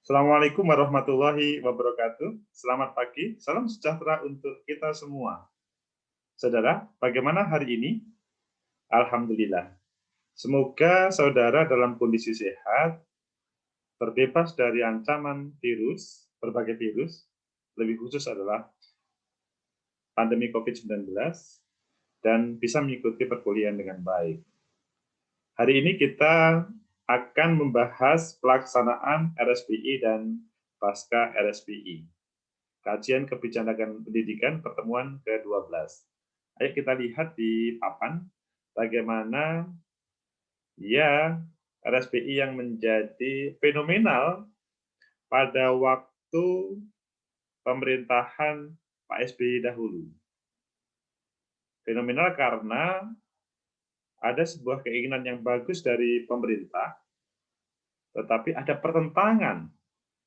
Assalamualaikum warahmatullahi wabarakatuh. Selamat pagi, salam sejahtera untuk kita semua. Saudara, bagaimana hari ini? Alhamdulillah. Semoga saudara dalam kondisi sehat, terbebas dari ancaman virus, berbagai virus, lebih khusus adalah pandemi COVID-19, dan bisa mengikuti perkuliahan dengan baik. Hari ini kita akan membahas pelaksanaan RSPI dan pasca RSPI. Kajian Kebijakan Pendidikan pertemuan ke-12. Ayo kita lihat di papan bagaimana ya RSPI yang menjadi fenomenal pada waktu pemerintahan Pak SBY dahulu. Fenomenal karena ada sebuah keinginan yang bagus dari pemerintah, tetapi ada pertentangan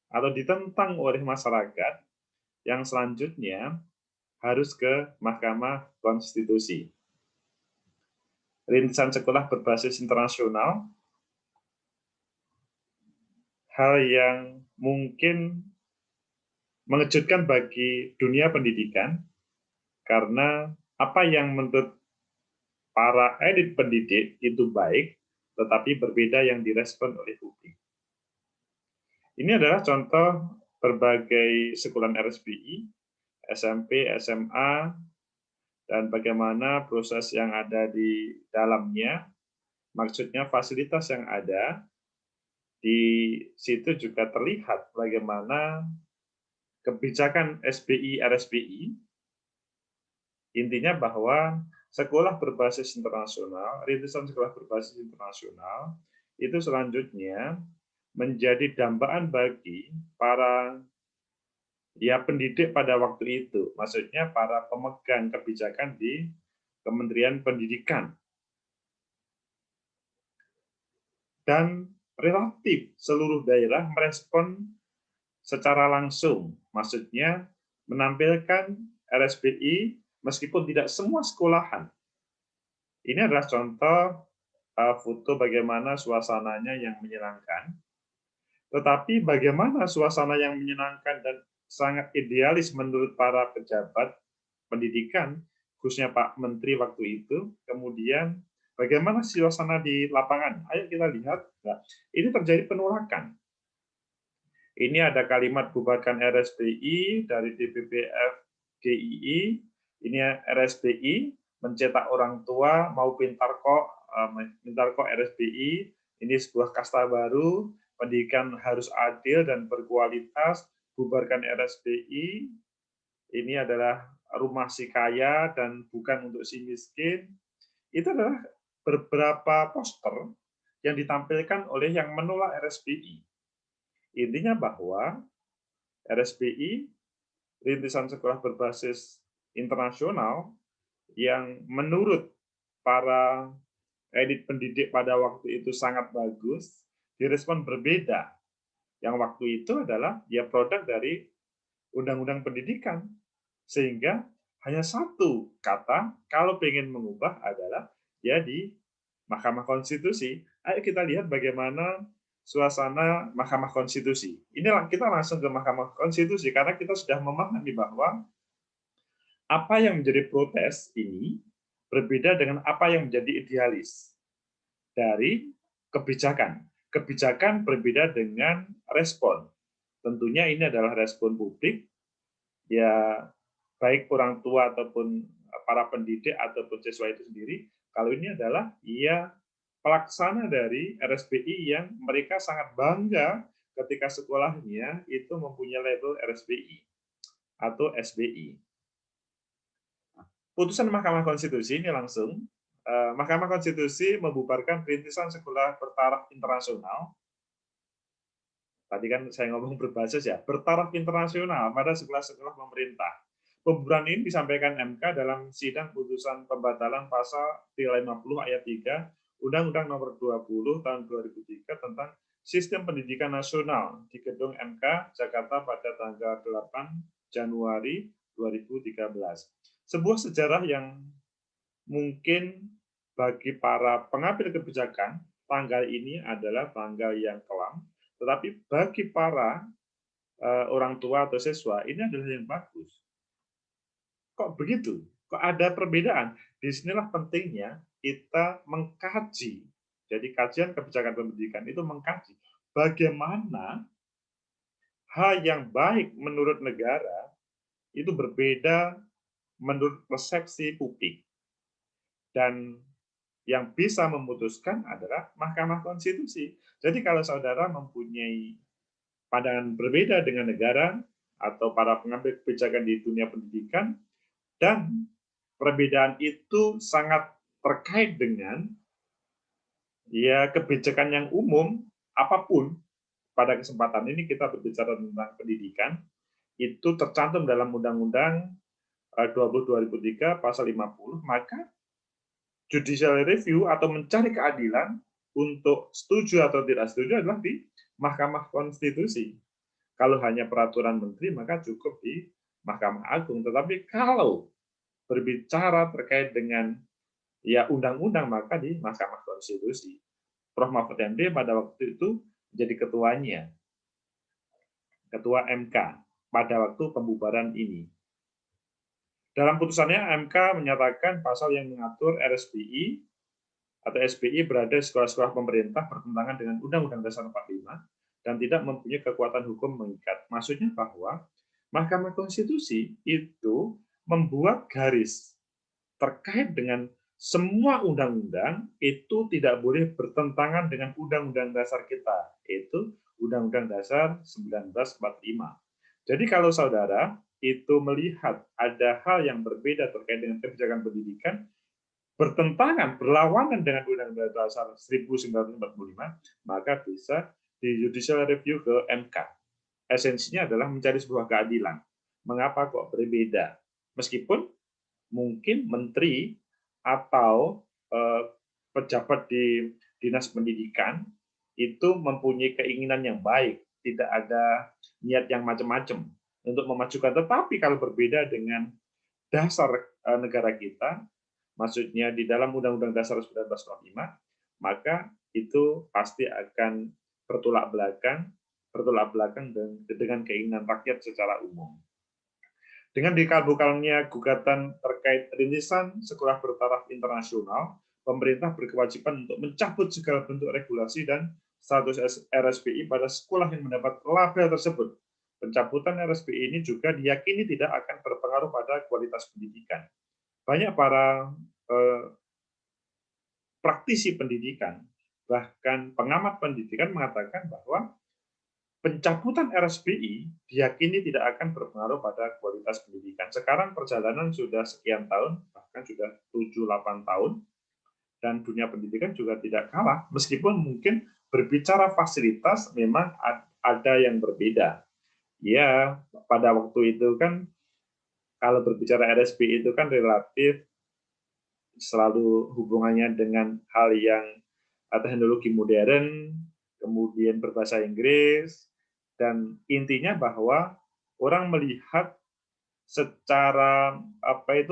atau ditentang oleh masyarakat yang selanjutnya harus ke Mahkamah Konstitusi. Rintisan sekolah berbasis internasional, hal yang mungkin mengejutkan bagi dunia pendidikan, karena apa yang menurut para elit pendidik itu baik, tetapi berbeda yang direspon oleh publik. Ini adalah contoh berbagai sekolah RSPI, SMP, SMA, dan bagaimana proses yang ada di dalamnya, maksudnya fasilitas yang ada. Di situ juga terlihat bagaimana kebijakan SBI RSPI, intinya bahwa sekolah berbasis internasional, rintisan sekolah berbasis internasional, itu selanjutnya menjadi dambaan bagi para pendidik pada waktu itu, maksudnya para pemegang kebijakan di Kementerian Pendidikan. Dan relatif seluruh daerah merespon secara langsung, maksudnya menampilkan RSPI meskipun tidak semua sekolahan. Ini adalah contoh foto bagaimana suasananya yang menyenangkan, tetapi bagaimana suasana yang menyenangkan dan sangat idealis menurut para pejabat pendidikan, khususnya Pak Menteri waktu itu, kemudian bagaimana suasana di lapangan. Ayo kita lihat, nah, ini terjadi penolakan. Ini ada kalimat bubarkan RSPI dari DPPF GII. Ini RSPI mencetak orang tua mau pintar kok RSPI. Ini sebuah kasta baru, pendidikan harus adil dan berkualitas. Bubarkan RSPI. Ini adalah rumah si kaya dan bukan untuk si miskin. Itu adalah beberapa poster yang ditampilkan oleh yang menolak RSPI. Intinya bahwa RSPI, rintisan sekolah berbasis internasional, yang menurut para elit pendidik pada waktu itu sangat bagus, direspon berbeda. Yang waktu itu adalah dia produk dari Undang-Undang Pendidikan. Sehingga hanya satu kata, kalau pengen mengubah adalah ya di Mahkamah Konstitusi. Ayo kita lihat bagaimana suasana Mahkamah Konstitusi. Inilah kita langsung ke Mahkamah Konstitusi karena kita sudah memahami bahwa apa yang menjadi protes ini berbeda dengan apa yang menjadi idealis dari kebijakan. Kebijakan berbeda dengan respon. Tentunya ini adalah respon publik, ya baik orang tua ataupun para pendidik ataupun siswa itu sendiri. Kalau ini adalah pelaksana dari RSPI yang mereka sangat bangga ketika sekolahnya itu mempunyai label RSPI atau SBI. Putusan Mahkamah Konstitusi ini langsung, Mahkamah Konstitusi membubarkan rintisan sekolah bertaraf internasional. Tadi kan saya ngomong berbasis bertaraf internasional pada sekolah-sekolah pemerintah. Pembubaran ini disampaikan MK dalam sidang putusan pembatalan pasal 350 ayat 3 Undang-Undang Nomor 20 Tahun 2003 tentang Sistem Pendidikan Nasional di Gedung MK Jakarta pada tanggal 8 Januari 2013. Sebuah sejarah yang mungkin bagi para pengambil kebijakan, tanggal ini adalah tanggal yang kelam, Tetapi bagi para orang tua atau siswa, ini adalah yang bagus. Kok begitu? Kok ada perbedaan? Disinilah pentingnya kita mengkaji. Jadi kajian kebijakan pendidikan itu mengkaji bagaimana hal yang baik menurut negara itu berbeda menurut persepsi publik. Dan yang bisa memutuskan adalah Mahkamah Konstitusi. Jadi kalau saudara mempunyai pandangan berbeda dengan negara atau para pengambil kebijakan di dunia pendidikan, dan perbedaan itu sangat terkait dengan ya kebijakan yang umum apapun, pada kesempatan ini kita berbicara tentang pendidikan, itu tercantum dalam Undang-Undang 20 2003 pasal 50, maka judicial review atau mencari keadilan untuk setuju atau tidak setuju adalah di Mahkamah Konstitusi. Kalau hanya peraturan menteri maka cukup di Mahkamah Agung. Tetapi kalau berbicara terkait dengan ya undang-undang maka di Mahkamah Konstitusi. Prof. Mahfud MD pada waktu itu menjadi ketuanya, ketua MK pada waktu pembubaran ini. Dalam putusannya, MK menyatakan pasal yang mengatur RSBI atau SBI berada di sekolah-sekolah pemerintah bertentangan dengan Undang-Undang Dasar 45 dan tidak mempunyai kekuatan hukum mengikat. Maksudnya bahwa Mahkamah Konstitusi itu membuat garis terkait dengan semua undang-undang itu tidak boleh bertentangan dengan Undang-Undang Dasar kita, yaitu Undang-Undang Dasar 1945. Jadi kalau saudara itu melihat ada hal yang berbeda terkait dengan kebijakan pendidikan, bertentangan, berlawanan dengan Undang-Undang Dasar 1945, maka bisa di judicial review ke MK. Esensinya adalah mencari sebuah keadilan. Mengapa kok berbeda? Meskipun mungkin menteri atau pejabat di dinas pendidikan itu mempunyai keinginan yang baik, tidak ada niat yang macam-macam untuk memajukan. Tetapi kalau berbeda dengan dasar negara kita, maksudnya di dalam Undang-Undang Dasar 1945, maka itu pasti akan bertolak belakang dengan keinginan rakyat secara umum. Dengan dikabulkannya gugatan terkait rintisan sekolah bertaraf internasional, pemerintah berkewajiban untuk mencabut segala bentuk regulasi dan status RSBI pada sekolah yang mendapat label tersebut. Pencabutan RSBI ini juga diyakini tidak akan berpengaruh pada kualitas pendidikan. Banyak para praktisi pendidikan, bahkan pengamat pendidikan mengatakan bahwa pencabutan RSBI diyakini tidak akan berpengaruh pada kualitas pendidikan. Sekarang perjalanan sudah sekian tahun, bahkan sudah 7-8 tahun, dan dunia pendidikan juga tidak kalah, meskipun mungkin berbicara fasilitas memang ada yang berbeda. Ya, pada waktu itu kan kalau berbicara RSBI itu kan relatif selalu hubungannya dengan hal yang teknologi modern, kemudian berbahasa Inggris, dan intinya bahwa orang melihat secara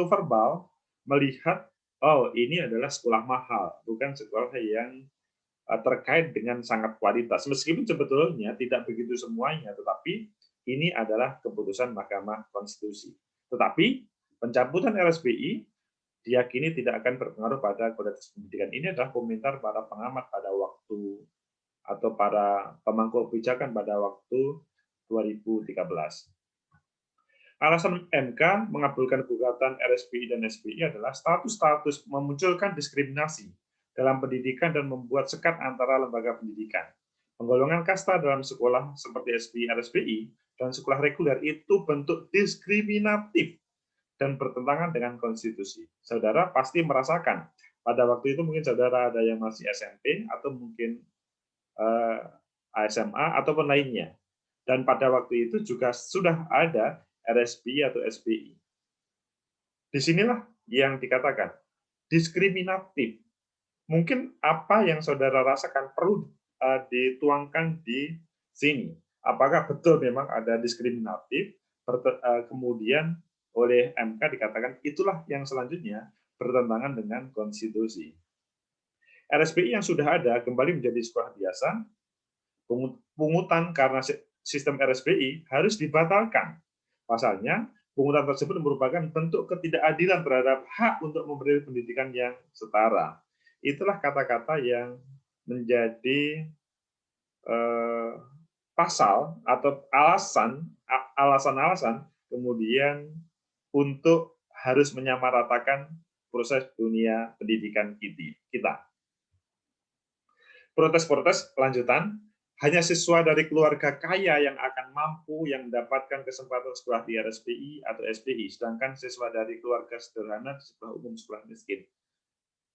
verbal, melihat oh ini adalah sekolah mahal, bukan sekolah yang terkait dengan sangat kualitas. Meskipun sebetulnya tidak begitu semuanya, tetapi ini adalah keputusan Mahkamah Konstitusi. Tetapi pencabutan RSBI diyakini tidak akan berpengaruh pada kualitas pendidikan. Ini adalah komentar para pengamat pada waktu atau para pemangku kebijakan pada waktu 2013. Alasan MK mengabulkan gugatan RSBI dan SBI adalah status-status memunculkan diskriminasi dalam pendidikan dan membuat sekat antara lembaga pendidikan. Penggolongan kasta dalam sekolah seperti SBI, RSBI, dan sekolah reguler itu bentuk diskriminatif dan bertentangan dengan konstitusi. Saudara pasti merasakan, pada waktu itu mungkin saudara ada yang masih SMP, atau mungkin SMA, ataupun lainnya. Dan pada waktu itu juga sudah ada RSBI atau SBI. Disinilah yang dikatakan diskriminatif. Mungkin apa yang saudara rasakan perlu dituangkan di sini. Apakah betul memang ada diskriminatif, kemudian oleh MK dikatakan itulah yang selanjutnya bertentangan dengan konstitusi. RSBI yang sudah ada kembali menjadi sekolah biasa, pungutan karena sistem RSBI harus dibatalkan. Pasalnya, pungutan tersebut merupakan bentuk ketidakadilan terhadap hak untuk memberi pendidikan yang setara. Itulah kata-kata yang menjadi pasal atau alasan-alasan kemudian untuk harus menyamaratakan proses dunia pendidikan kita. Protes-protes lanjutan, hanya siswa dari keluarga kaya yang akan mampu yang mendapatkan kesempatan sekolah di RSBI atau SBI, sedangkan siswa dari keluarga sederhana di sekolah umum sekolah miskin.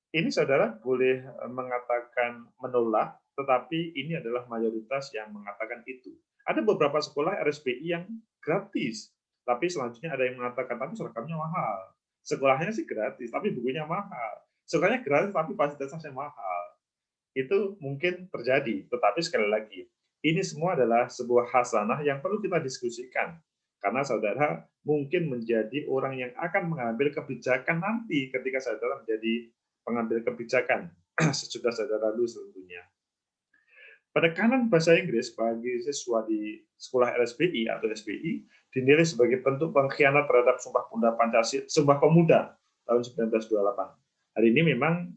Ini saudara boleh mengatakan menolak, tetapi ini adalah mayoritas yang mengatakan itu. Ada beberapa sekolah RSBI yang gratis, tapi selanjutnya ada yang mengatakan tapi seragamnya mahal. Sekolahnya sih gratis, tapi bukunya mahal. Sekolahnya gratis, tapi fasilitasnya mahal. Itu mungkin terjadi, tetapi sekali lagi, ini semua adalah sebuah hasanah yang perlu kita diskusikan. Karena saudara mungkin menjadi orang yang akan mengambil kebijakan nanti ketika saudara menjadi pengambil kebijakan sesudah saudara lulus tentunya. Penekanan bahasa Inggris bagi siswa di sekolah RSBI atau SBI dinilai sebagai bentuk pengkhianat terhadap Sumpah Pemuda tahun 1928. Hari ini memang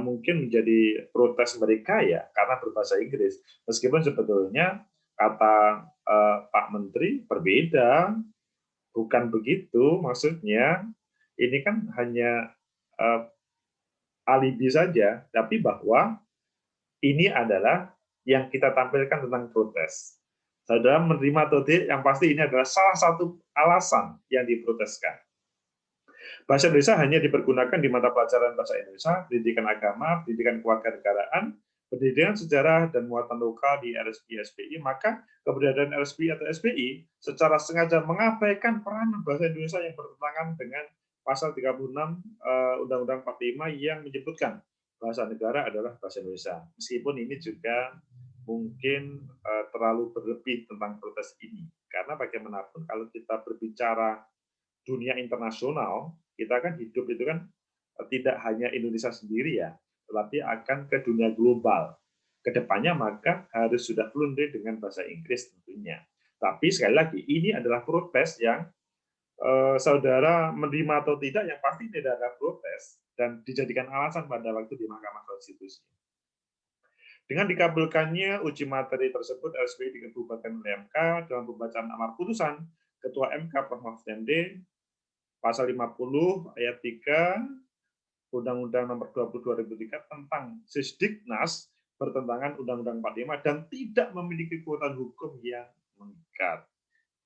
mungkin menjadi protes mereka ya karena berbahasa Inggris. Meskipun sebetulnya kata Pak Menteri berbeda, bukan begitu maksudnya. Ini kan hanya alibi saja, tapi bahwa ini adalah yang kita tampilkan tentang protes. Saudara menerima atau tidak, yang pasti ini adalah salah satu alasan yang diproteskan. Bahasa Indonesia hanya dipergunakan di mata pelajaran bahasa Indonesia, pendidikan agama, pendidikan kewarganegaraan, pendidikan sejarah, dan muatan lokal di RSBI SBI, maka keberadaan RSBI atau SBI secara sengaja mengabaikan peranan bahasa Indonesia yang bertentangan dengan pasal 36 Undang-Undang 45 yang menyebutkan bahasa negara adalah bahasa Indonesia. Meskipun ini juga mungkin terlalu berlebih tentang protes ini. Karena bagaimanapun kalau kita berbicara dunia internasional, kita kan hidup itu kan tidak hanya Indonesia sendiri ya, tetapi akan ke dunia global. Kedepannya maka harus sudah fluent dengan bahasa Inggris tentunya. Tapi sekali lagi, ini adalah protes yang saudara menerima atau tidak, yang pasti tidak ada protes dan dijadikan alasan pada waktu di Mahkamah Konstitusi. Dengan dikabulkannya uji materi tersebut, RSBI dikabulkan oleh MK dalam pembacaan amar putusan Ketua MK Prof. Mahfud MD pasal 50 ayat 3 Undang-Undang Nomor 20 2003 tentang Sisdiknas bertentangan Undang-Undang 45 dan tidak memiliki kekuatan hukum yang mengikat.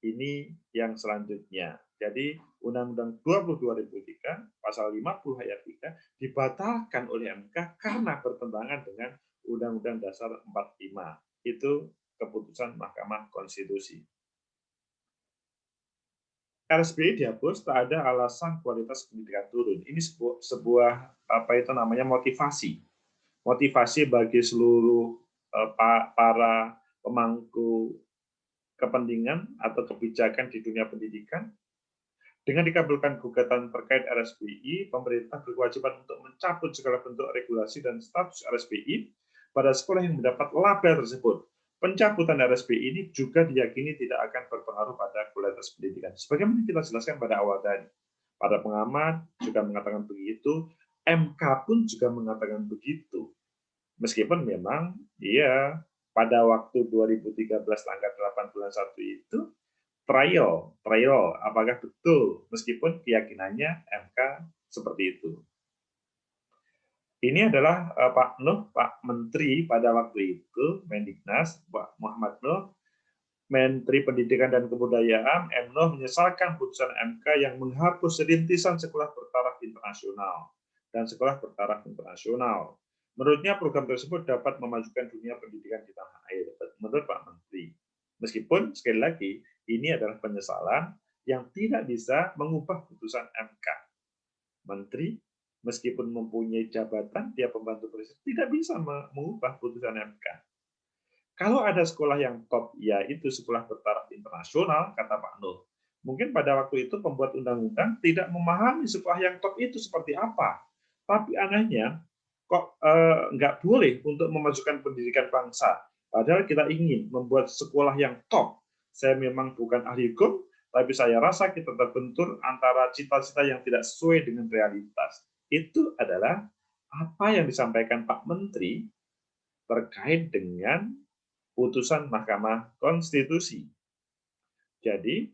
Ini yang selanjutnya. Jadi Undang-Undang 20 2003 pasal 50 ayat 3 dibatalkan oleh MK karena bertentangan dengan Undang-Undang Dasar 45. Itu keputusan Mahkamah Konstitusi. RSBI dihapus tak ada alasan kualitas pendidikan turun. Ini sebuah motivasi. Motivasi bagi seluruh para pemangku kepentingan atau kebijakan di dunia pendidikan. Dengan dikabulkan gugatan terkait RSBI, pemerintah berkewajiban untuk mencabut segala bentuk regulasi dan status RSBI pada sekolah yang mendapat label tersebut. Pencabutan RSBI ini juga diyakini tidak akan berpengaruh pada kualitas pendidikan. Sebagaimana kita jelaskan pada awal tadi, para pengamat juga mengatakan begitu, MK pun juga mengatakan begitu. Meskipun memang, iya, pada waktu 2013 tanggal 8 bulan 1 itu, trial, apakah betul, meskipun keyakinannya MK seperti itu. Ini adalah Pak Menteri pada waktu itu, Mendiknas, Pak Muhammad Nuh, Menteri Pendidikan dan Kebudayaan, M. Nuh menyesalkan putusan MK yang menghapus rintisan sekolah bertaraf internasional dan sekolah bertaraf internasional. Menurutnya program tersebut dapat memajukan dunia pendidikan di tanah air, menurut Pak Menteri. Meskipun, sekali lagi, ini adalah penyesalan yang tidak bisa mengubah putusan MK. Menteri meskipun mempunyai jabatan, dia pembantu presiden, tidak bisa mengubah putusan MK. Kalau ada sekolah yang top, yaitu sekolah bertaraf internasional, kata Pak Nuh. Mungkin pada waktu itu pembuat undang-undang tidak memahami sekolah yang top itu seperti apa. Tapi anehnya, kok nggak boleh untuk memajukan pendidikan bangsa. Padahal kita ingin membuat sekolah yang top. Saya memang bukan ahli hukum, tapi saya rasa kita terbentur antara cita-cita yang tidak sesuai dengan realitas. Itu adalah apa yang disampaikan Pak Menteri terkait dengan putusan Mahkamah Konstitusi. Jadi,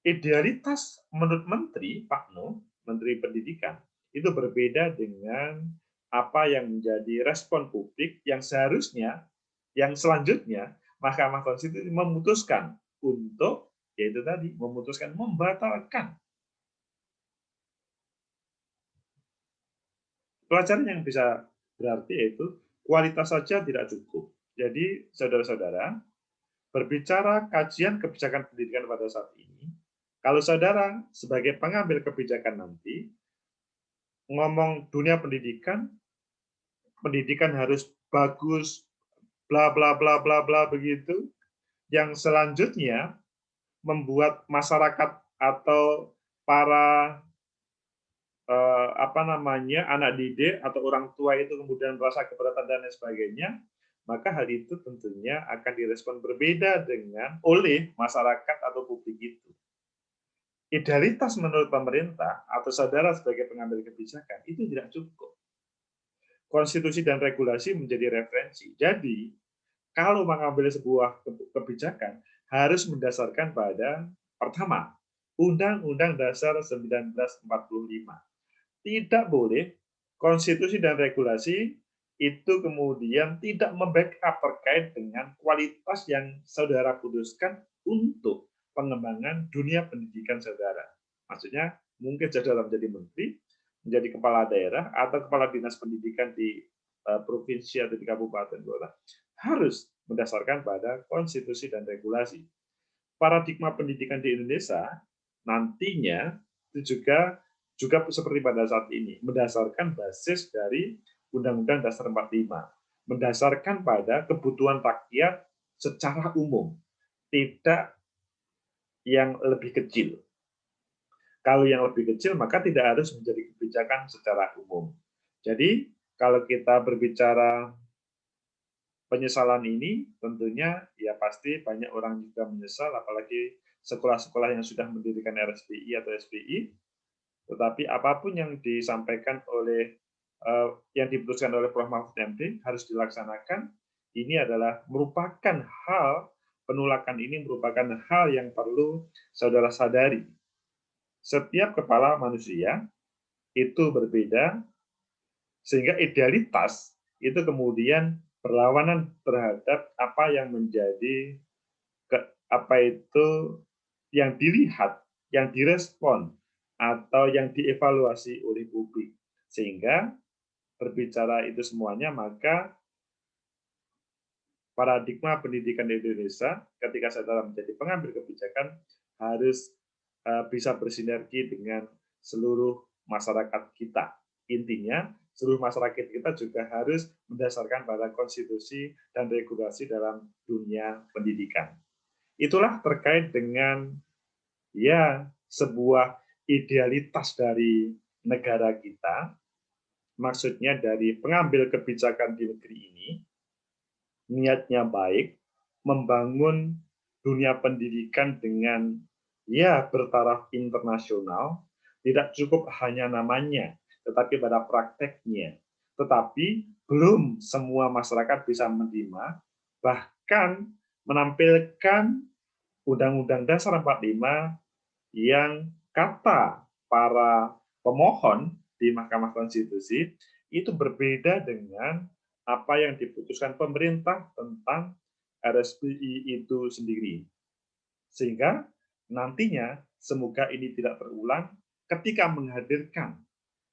idealitas menurut Menteri, Pak Nuh, Menteri Pendidikan, itu berbeda dengan apa yang menjadi respon publik yang seharusnya, yang selanjutnya, Mahkamah Konstitusi memutuskan untuk, yaitu tadi, memutuskan membatalkan. Pelajaran yang bisa berarti yaitu kualitas saja tidak cukup. Jadi, saudara-saudara, berbicara kajian kebijakan pendidikan pada saat ini, kalau saudara sebagai pengambil kebijakan nanti ngomong dunia pendidikan, pendidikan harus bagus, bla bla bla bla bla begitu, yang selanjutnya membuat masyarakat atau para anak didik atau orang tua itu kemudian merasa keberatan dan lain sebagainya, maka hal itu tentunya akan direspon berbeda dengan oleh masyarakat atau publik itu. Idealitas menurut pemerintah atau saudara sebagai pengambil kebijakan itu tidak cukup. Konstitusi dan regulasi menjadi referensi. Jadi, kalau mengambil sebuah kebijakan harus mendasarkan pada pertama, Undang-Undang Dasar 1945. Tidak boleh konstitusi dan regulasi itu kemudian tidak membackup terkait dengan kualitas yang saudara putuskan untuk pengembangan dunia pendidikan saudara. Maksudnya mungkin saudara menjadi menteri, menjadi kepala daerah atau kepala dinas pendidikan di provinsi atau di kabupaten kota harus berdasarkan pada konstitusi dan regulasi. Paradigma pendidikan di Indonesia nantinya itu juga seperti pada saat ini, berdasarkan basis dari Undang-Undang Dasar 45, berdasarkan pada kebutuhan rakyat secara umum, tidak yang lebih kecil. Kalau yang lebih kecil, maka tidak harus menjadi kebijakan secara umum. Jadi, kalau kita berbicara penyesalan ini, tentunya ya pasti banyak orang juga menyesal, apalagi sekolah-sekolah yang sudah mendirikan RSBI atau SBI. Tetapi apapun yang disampaikan oleh yang diputuskan oleh Prof. Mahfud MD harus dilaksanakan. Ini adalah merupakan hal penolakan ini merupakan hal yang perlu saudara sadari. Setiap kepala manusia itu berbeda, sehingga idealitas itu kemudian berlawanan terhadap apa yang menjadi apa itu yang dilihat, yang direspon atau yang dievaluasi oleh publik. Sehingga berbicara itu semuanya, maka paradigma pendidikan di Indonesia ketika saudara menjadi pengambil kebijakan harus bisa bersinergi dengan seluruh masyarakat kita. Intinya, seluruh masyarakat kita juga harus mendasarkan pada konstitusi dan regulasi dalam dunia pendidikan. Itulah terkait dengan ya sebuah idealitas dari negara kita, maksudnya dari pengambil kebijakan di negeri ini, niatnya baik, membangun dunia pendidikan dengan ya bertaraf internasional, tidak cukup hanya namanya, tetapi pada prakteknya. Tetapi belum semua masyarakat bisa menerima, bahkan menampilkan Undang-Undang Dasar 45 yang kata para pemohon di Mahkamah Konstitusi itu berbeda dengan apa yang diputuskan pemerintah tentang RSBI itu sendiri. Sehingga nantinya semoga ini tidak terulang ketika menghadirkan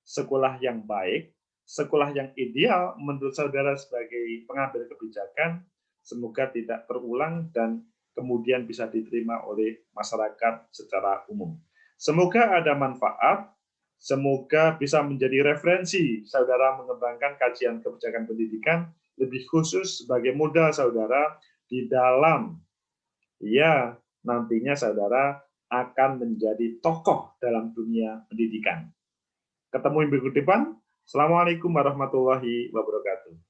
sekolah yang baik, sekolah yang ideal menurut saudara sebagai pengambil kebijakan, semoga tidak terulang dan kemudian bisa diterima oleh masyarakat secara umum. Semoga ada manfaat, semoga bisa menjadi referensi saudara mengembangkan kajian kebijakan pendidikan, lebih khusus sebagai modal saudara di dalam ya nantinya saudara akan menjadi tokoh dalam dunia pendidikan. Ketemu minggu depan. Assalamualaikum warahmatullahi wabarakatuh.